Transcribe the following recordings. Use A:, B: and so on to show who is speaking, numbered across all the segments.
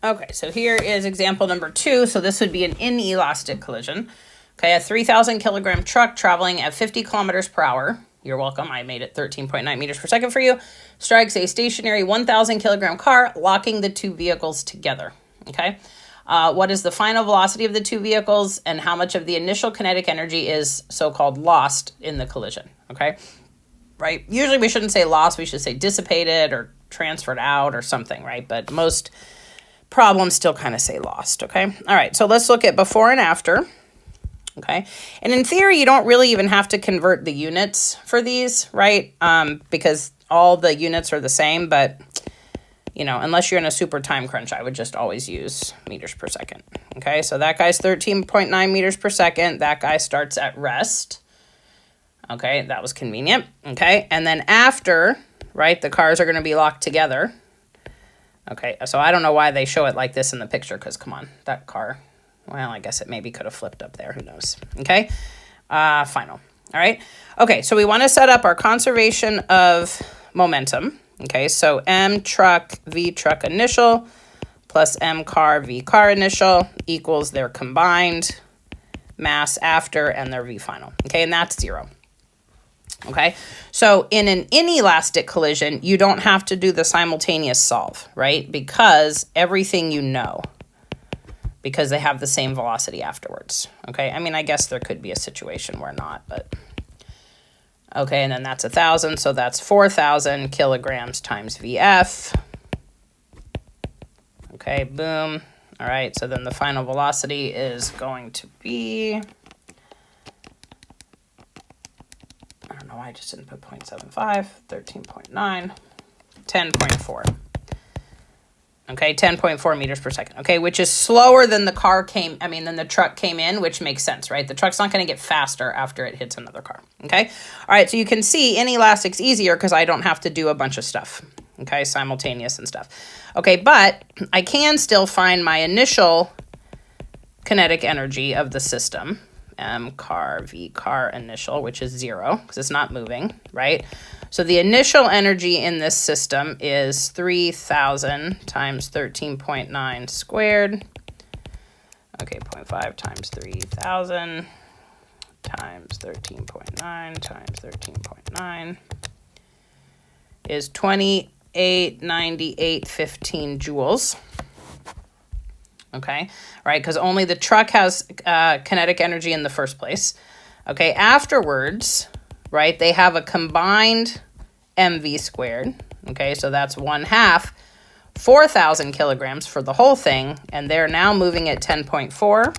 A: Okay, so here is example number 2. So this would be an inelastic collision. Okay, a 3,000 kilogram truck traveling at 50 kilometers per hour. You're welcome. I made it 13.9 meters per second for you. Strikes a stationary 1,000 kilogram car, locking the two vehicles together. Okay. What is the final velocity of the two vehicles and how much of the initial kinetic energy is so-called lost in the collision? Okay. Right. Usually we shouldn't say lost. We should say dissipated or transferred out or something. Right. But most problems still kind of say lost. Okay. All right. So let's look at before and after. Okay. And in theory, you don't really even have to convert the units for these, right? Because all the units are the same, but you know, unless you're in a super time crunch, I would just always use meters per second. Okay. So that guy's 13.9 meters per second. That guy starts at rest. Okay. That was convenient. Okay. And then after, right, the cars are going to be locked together. Okay, so I don't know why they show it like this in the picture, because come on, that car, well, I guess it maybe could have flipped up there, who knows. Okay, final. All right, okay, so we want to set up our conservation of momentum. Okay, so M truck, V truck initial, plus M car, V car initial equals their combined mass after and their V final. Okay, and that's 0. Okay, so in an inelastic collision, you don't have to do the simultaneous solve, right? Because everything you know, because they have the same velocity afterwards. Okay, I mean, I guess there could be a situation where not, but okay, and then that's 1,000, so that's 4,000 kilograms times VF. Okay, boom. All right, so then the final velocity is going to be, I don't know why I just didn't put 0.75, 13.9, 10.4. Okay, 10.4 meters per second. Okay, which is slower than the than the truck came in, which makes sense, right? The truck's not going to get faster after it hits another car. Okay, all right, so you can see inelastic's easier because I don't have to do a bunch of stuff. Okay, simultaneous and stuff. Okay, but I can still find my initial kinetic energy of the system. M car, V car initial, which is 0 because it's not moving, right? So the initial energy in this system is 3,000 times 13.9 squared. Okay, 0.5 times 3,000 times 13.9 times 13.9 is 2898.15 joules. Okay, right, because only the truck has kinetic energy in the first place. Okay, afterwards, right, they have a combined mv squared. Okay, so that's 1/2, 4,000 kilograms for the whole thing, and they're now moving at 10.4.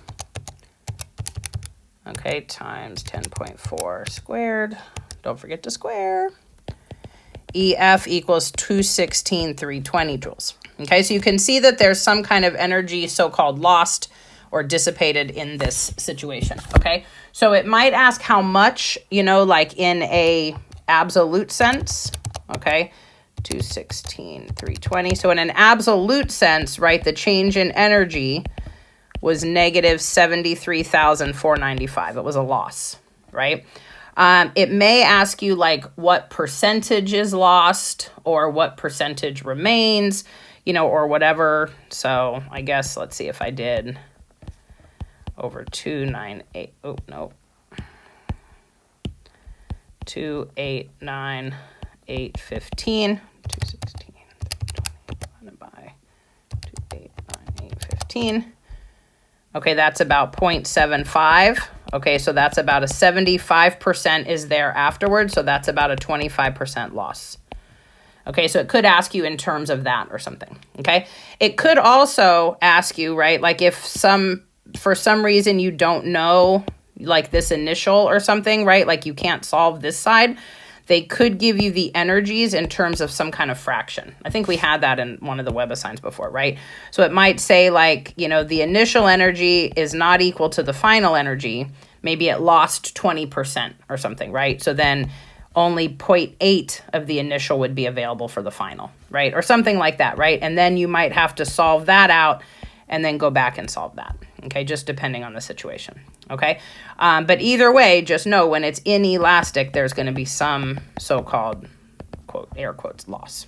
A: Okay, times 10.4 squared. Don't forget to square. EF equals 216,320 joules. Okay, so you can see that there's some kind of energy so-called lost or dissipated in this situation. Okay, so it might ask how much, you know, like in a absolute sense. Okay, 216,320. So in an absolute sense, right, the change in energy was negative 73,495. It was a loss, right? It may ask you like what percentage is lost or what percentage remains, you know, or whatever. So I guess, let's see if I did over 298. Oh, no. 289,815. 216 divided by 289,815. Okay, that's about 0.75. Okay, so that's about a 75% is there afterwards. So that's about a 25% loss. Okay, so it could ask you in terms of that or something. Okay, it could also ask you, right, like if for some reason you don't know like this initial or something, right, like you can't solve this side, they could give you the energies in terms of some kind of fraction. I think we had that in one of the WebAssigns before, right? So it might say like, you know, the initial energy is not equal to the final energy. Maybe it lost 20% or something, right? So then only 0.8 of the initial would be available for the final, right? Or something like that, right? And then you might have to solve that out and then go back and solve that, okay? Just depending on the situation, okay? But either way, just know when it's inelastic, there's going to be some so-called, quote, air quotes, loss.